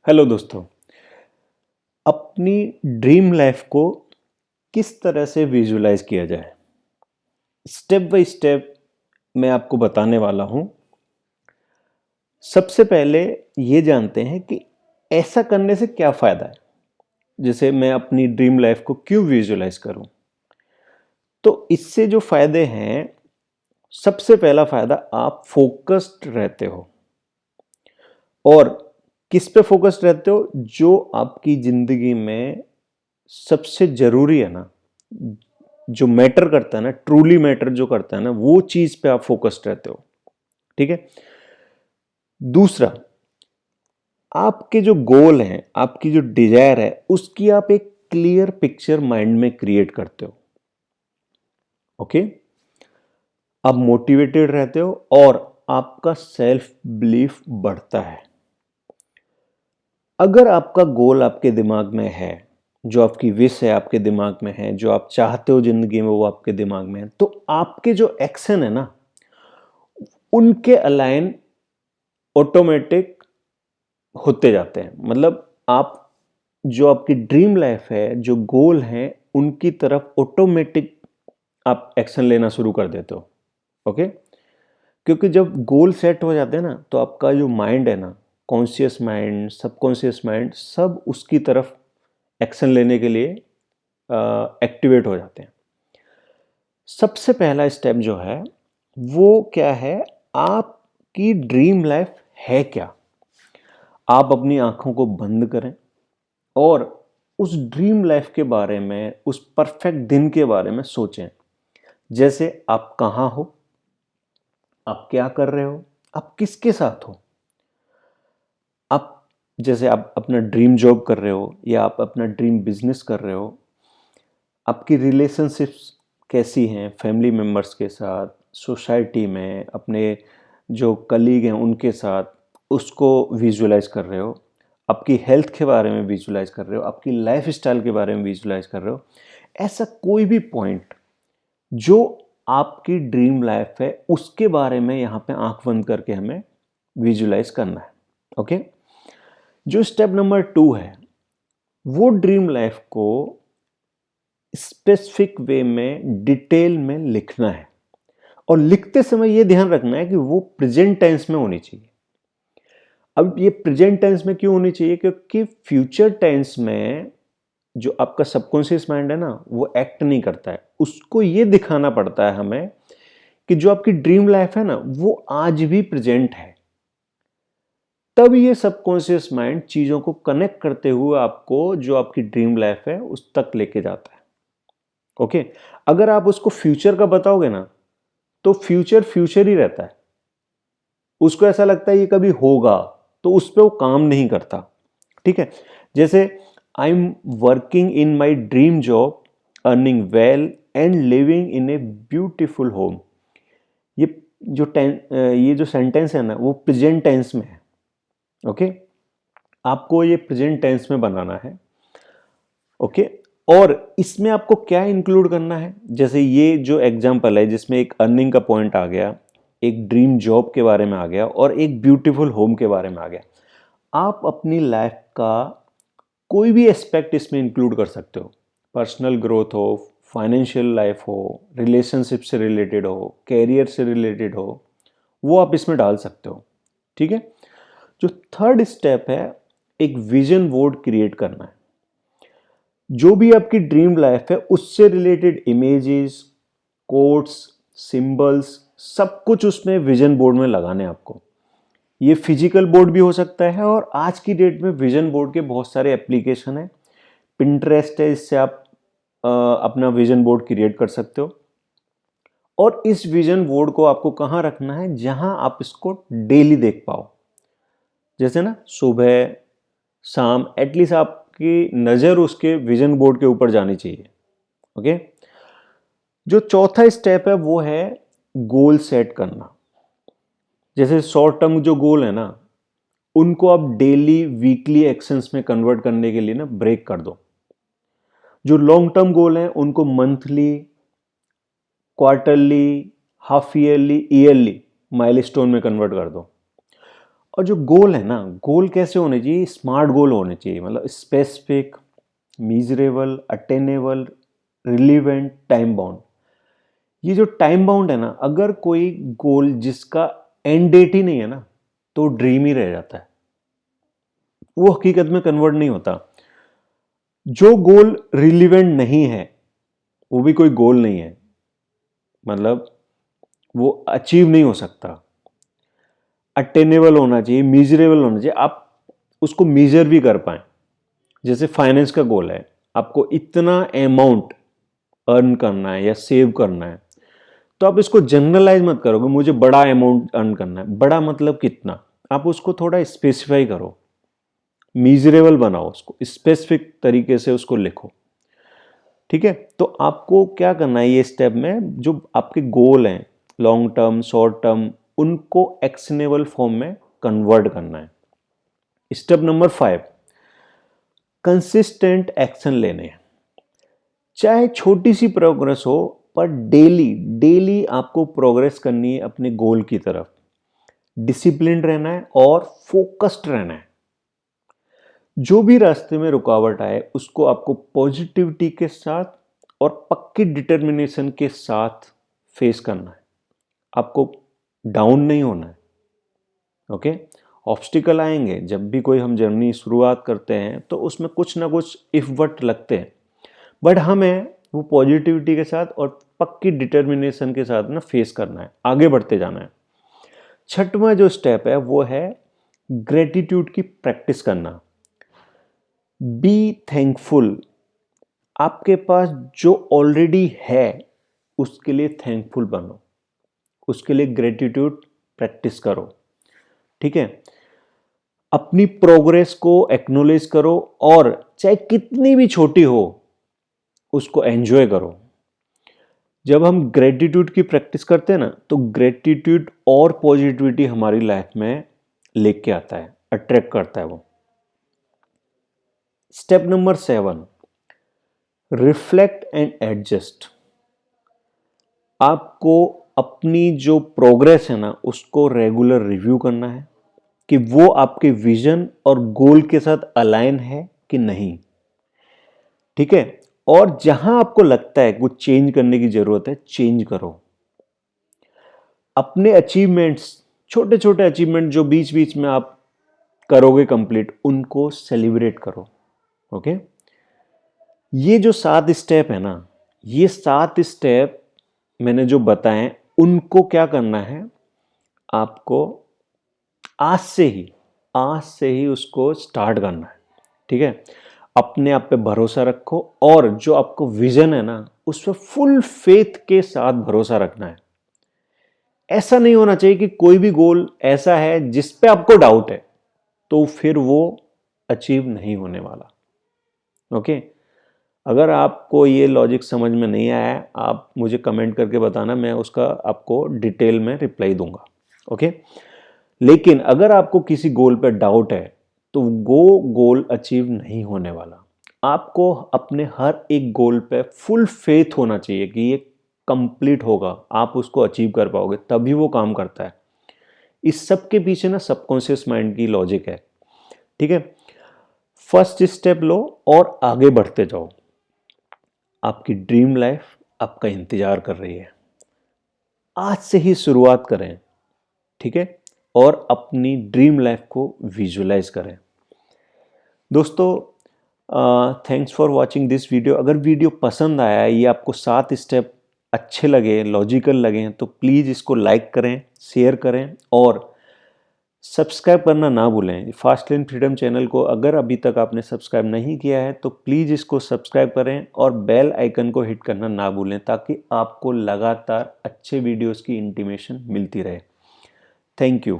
Hello दोस्तों। अपनी dream life को किस तरह से विजुलाइज किया जाए, स्टेप बाय स्टेप मैं आपको बताने वाला हूं। सबसे पहले ये जानते हैं कि ऐसा करने से क्या फ़ायदा है। जैसे मैं अपनी ड्रीम लाइफ को क्यों विजुलाइज करूं, तो इससे जो फ़ायदे हैं, सबसे पहला फ़ायदा आप फोकस्ड रहते हो। और किस पे फोकस्ड रहते हो? जो आपकी ज़िंदगी में सबसे ज़रूरी है ना, जो मैटर करता है ना, ट्रूली मैटर जो करता है ना, वो चीज़ पे आप फोकस्ड रहते हो। ठीक है। दूसरा, आपके जो गोल हैं, आपकी जो डिजायर है, उसकी आप एक क्लियर पिक्चर माइंड में क्रिएट करते हो। ओके। आप मोटिवेटेड रहते हो और आपका सेल्फ बिलीफ बढ़ता है। अगर आपका गोल आपके दिमाग में है, जो आपकी विश है आपके दिमाग में है, जो आप चाहते हो जिंदगी में वो आपके दिमाग में है, तो आपके जो एक्शन है ना, उनके अलाइन ऑटोमेटिक होते जाते हैं। मतलब आप जो आपकी ड्रीम लाइफ है, जो गोल है, उनकी तरफ ऑटोमेटिक आप एक्शन लेना शुरू कर देते हो। ओके। क्योंकि जब गोल सेट हो जाते हैं ना, तो आपका जो माइंड है ना, कॉन्शियस माइंड, सबकॉन्शियस माइंड, सब उसकी तरफ एक्शन लेने के लिए एक्टिवेट हो जाते हैं। सबसे पहला स्टेप जो है वो क्या है? आपकी ड्रीम लाइफ है क्या? आप अपनी आंखों को बंद करें और उस ड्रीम लाइफ के बारे में, उस परफेक्ट दिन के बारे में सोचें। जैसे आप कहाँ हो, आप क्या कर रहे हो, आप किसके साथ हो। आप जैसे आप अपना ड्रीम जॉब कर रहे हो या आप अपना ड्रीम बिजनेस कर रहे हो। आपकी रिलेशनशिप्स कैसी हैं फैमिली मेम्बर्स के साथ, सोसाइटी में, अपने जो कलीग हैं उनके साथ, उसको विजुलाइज कर रहे हो। आपकी हेल्थ के बारे में विजुलाइज कर रहे हो, आपकी लाइफ स्टाइल के बारे में विजुलाइज कर रहे हो। ऐसा कोई भी पॉइंट जो आपकी ड्रीम लाइफ है, उसके बारे में यहाँ पे आंख बंद करके हमें विजुलाइज करना है। ओके। जो स्टेप नंबर 2 है, वो ड्रीम लाइफ को स्पेसिफिक वे में डिटेल में लिखना है। और लिखते समय यह ध्यान रखना है कि वो प्रेजेंट टेंस में होनी चाहिए। अब ये प्रेजेंट टेंस में क्यों होनी चाहिए? क्योंकि फ्यूचर टेंस में जो आपका सबकॉन्शियस माइंड है ना, वो एक्ट नहीं करता है। उसको ये दिखाना पड़ता है हमें कि जो आपकी ड्रीम लाइफ है ना, वो आज भी प्रेजेंट है। तब ये सबकॉन्शियस माइंड चीजों को कनेक्ट करते हुए आपको जो आपकी ड्रीम लाइफ है उस तक लेके जाता है। ओके। अगर आप उसको फ्यूचर का बताओगे ना, तो फ्यूचर फ्यूचर ही रहता है। उसको ऐसा लगता है ये कभी होगा, तो उस पर वो काम नहीं करता। ठीक है। जैसे I am working in my dream job, earning well and living in a beautiful home. ये ये जो सेंटेंस है ना, वो प्रेजेंट टेंस में है। ओके। आपको ये प्रेजेंट टेंस में बनाना है। ओके। और इसमें आपको क्या इंक्लूड करना है? जैसे ये जो एग्जांपल है जिसमें एक अर्निंग का पॉइंट आ गया, एक ड्रीम जॉब के बारे में आ गया और एक ब्यूटीफुल होम के बारे में आ गया। आप अपनी लाइफ का कोई भी एस्पेक्ट इसमें इंक्लूड कर सकते हो। पर्सनल ग्रोथ हो, फाइनेंशियल लाइफ हो, रिलेशनशिप से रिलेटेड हो, कैरियर से रिलेटेड हो, वो आप इसमें डाल सकते हो। ठीक है। जो थर्ड स्टेप है, एक विजन बोर्ड क्रिएट करना है। जो भी आपकी ड्रीम लाइफ है उससे रिलेटेड इमेजेस, कोट्स, सिंबल्स, सब कुछ उसमें विजन बोर्ड में लगाने हैं आपको। ये फिजिकल बोर्ड भी हो सकता है और आज की डेट में विजन बोर्ड के बहुत सारे एप्लीकेशन हैं। पिंटरेस्ट है, इससे आप अपना विजन बोर्ड क्रिएट कर सकते हो। और इस विजन बोर्ड को आपको कहाँ रखना है? जहां आप इसको डेली देख पाओ। जैसे ना सुबह शाम एटलीस्ट आपकी नज़र उसके विजन बोर्ड के ऊपर जानी चाहिए। ओके। जो चौथा स्टेप है वो है गोल सेट करना। जैसे शॉर्ट टर्म जो गोल है ना, उनको आप डेली वीकली एक्शंस में कन्वर्ट करने के लिए ना ब्रेक कर दो। जो लॉन्ग टर्म गोल हैं उनको monthly, quarterly, half yearly, yearly milestone में कन्वर्ट कर दो। और जो गोल है ना, गोल कैसे होने चाहिए? स्मार्ट गोल होने चाहिए, मतलब specific, measurable, attainable, relevant, time bound. ये जो टाइम बाउंड है ना, अगर कोई गोल जिसका एंड डेट ही नहीं है ना, तो ड्रीम ही रह जाता है, वो हकीकत में कन्वर्ट नहीं होता। जो गोल रिलीवेंट नहीं है वो भी कोई गोल नहीं है, मतलब वो अचीव नहीं हो सकता। अटेनेबल होना चाहिए, मीजरेबल होना चाहिए, आप उसको मीजर भी कर पाए। जैसे फाइनेंस का गोल है, आपको इतना अमाउंट अर्न करना है या सेव करना है, तो आप इसको जनरलाइज मत करोगे मुझे बड़ा अमाउंट अर्न करना है। बड़ा मतलब कितना, आप उसको थोड़ा स्पेसिफाई करो, मीजरेबल बनाओ, उसको स्पेसिफिक तरीके से उसको लिखो। ठीक है, तो आपको क्या करना है ये स्टेप में, जो आपके गोल हैं लॉन्ग टर्म, शॉर्ट टर्म, उनको एक्शनेबल फॉर्म में कन्वर्ट करना है। स्टेप नंबर 5, कंसिस्टेंट एक्शन लेने हैं। चाहे छोटी सी प्रोग्रेस हो, पर डेली डेली आपको प्रोग्रेस करनी है अपने गोल की तरफ। डिसिप्लिन रहना है और फोकस्ड रहना है। जो भी रास्ते में रुकावट आए उसको आपको पॉजिटिविटी के साथ और पक्की डिटर्मिनेशन के साथ फेस करना है। आपको डाउन नहीं होना है। ओके, ऑब्स्टिकल आएंगे, जब भी कोई हम जर्नी शुरुआत करते हैं तो उसमें कुछ ना कुछ इफ बट लगते हैं, बट हमें वो पॉजिटिविटी के साथ और पक्की डिटर्मिनेशन के साथ ना फेस करना है, आगे बढ़ते जाना है। छठवां जो स्टेप है वो है ग्रेटिट्यूड की प्रैक्टिस करना। Be thankful. आपके पास जो ऑलरेडी है उसके लिए थैंकफुल बनो, उसके लिए ग्रेटिट्यूड प्रैक्टिस करो। ठीक है, अपनी प्रोग्रेस को एक्नॉलेज करो और चाहे कितनी भी छोटी हो उसको एंजॉय करो। जब हम ग्रेटिट्यूड की प्रैक्टिस करते हैं ना, तो ग्रेटिट्यूड और पॉजिटिविटी हमारी लाइफ में लेके आता है, अट्रैक्ट करता है वो। Step number 7, reflect and adjust. आपको अपनी जो प्रोग्रेस है ना उसको रेगुलर रिव्यू करना है कि वो आपके विजन और गोल के साथ अलाइन है कि नहीं। ठीक है, और जहां आपको लगता है कुछ चेंज करने की जरूरत है, चेंज करो। अपने अचीवमेंट्स, छोटे छोटे अचीवमेंट जो बीच बीच में आप करोगे कंप्लीट, उनको सेलिब्रेट करो। ओके, ये जो 7 स्टेप है ना, ये 7 स्टेप मैंने जो बताए उनको क्या करना है, आपको आज से ही उसको स्टार्ट करना है। ठीक है, अपने आप पे भरोसा रखो और जो आपको विजन है ना उस पर फुल फेथ के साथ भरोसा रखना है। ऐसा नहीं होना चाहिए कि कोई भी गोल ऐसा है जिस पे आपको डाउट है, तो फिर वो अचीव नहीं होने वाला। ओके, अगर आपको ये लॉजिक समझ में नहीं आया, आप मुझे कमेंट करके बताना, मैं उसका आपको डिटेल में रिप्लाई दूंगा। ओके, लेकिन अगर आपको किसी गोल पर डाउट है तो वो गोल अचीव नहीं होने वाला। आपको अपने हर एक गोल पे फुल फेथ होना चाहिए कि ये कंप्लीट होगा, आप उसको अचीव कर पाओगे, तभी वो काम करता है। इस सब के पीछे ना सबकॉन्शियस माइंड की लॉजिक है। ठीक है, फर्स्ट स्टेप लो और आगे बढ़ते जाओ। आपकी ड्रीम लाइफ आपका इंतजार कर रही है। आज से ही शुरुआत करें। ठीक है, और अपनी ड्रीम लाइफ को विजुलाइज करें। दोस्तों, thanks for watching this video. अगर वीडियो पसंद आया है, ये आपको 7 स्टेप अच्छे लगे, लॉजिकल लगे, तो प्लीज़ इसको लाइक करें, शेयर करें और सब्सक्राइब करना ना भूलें। फास्ट लेन फ्रीडम चैनल को अगर अभी तक आपने सब्सक्राइब नहीं किया है तो प्लीज़ इसको सब्सक्राइब करें और बेल आइकन को हिट करना ना भूलें, ताकि आपको लगातार अच्छे वीडियोज़ की इंटीमेशन मिलती रहे। Thank you.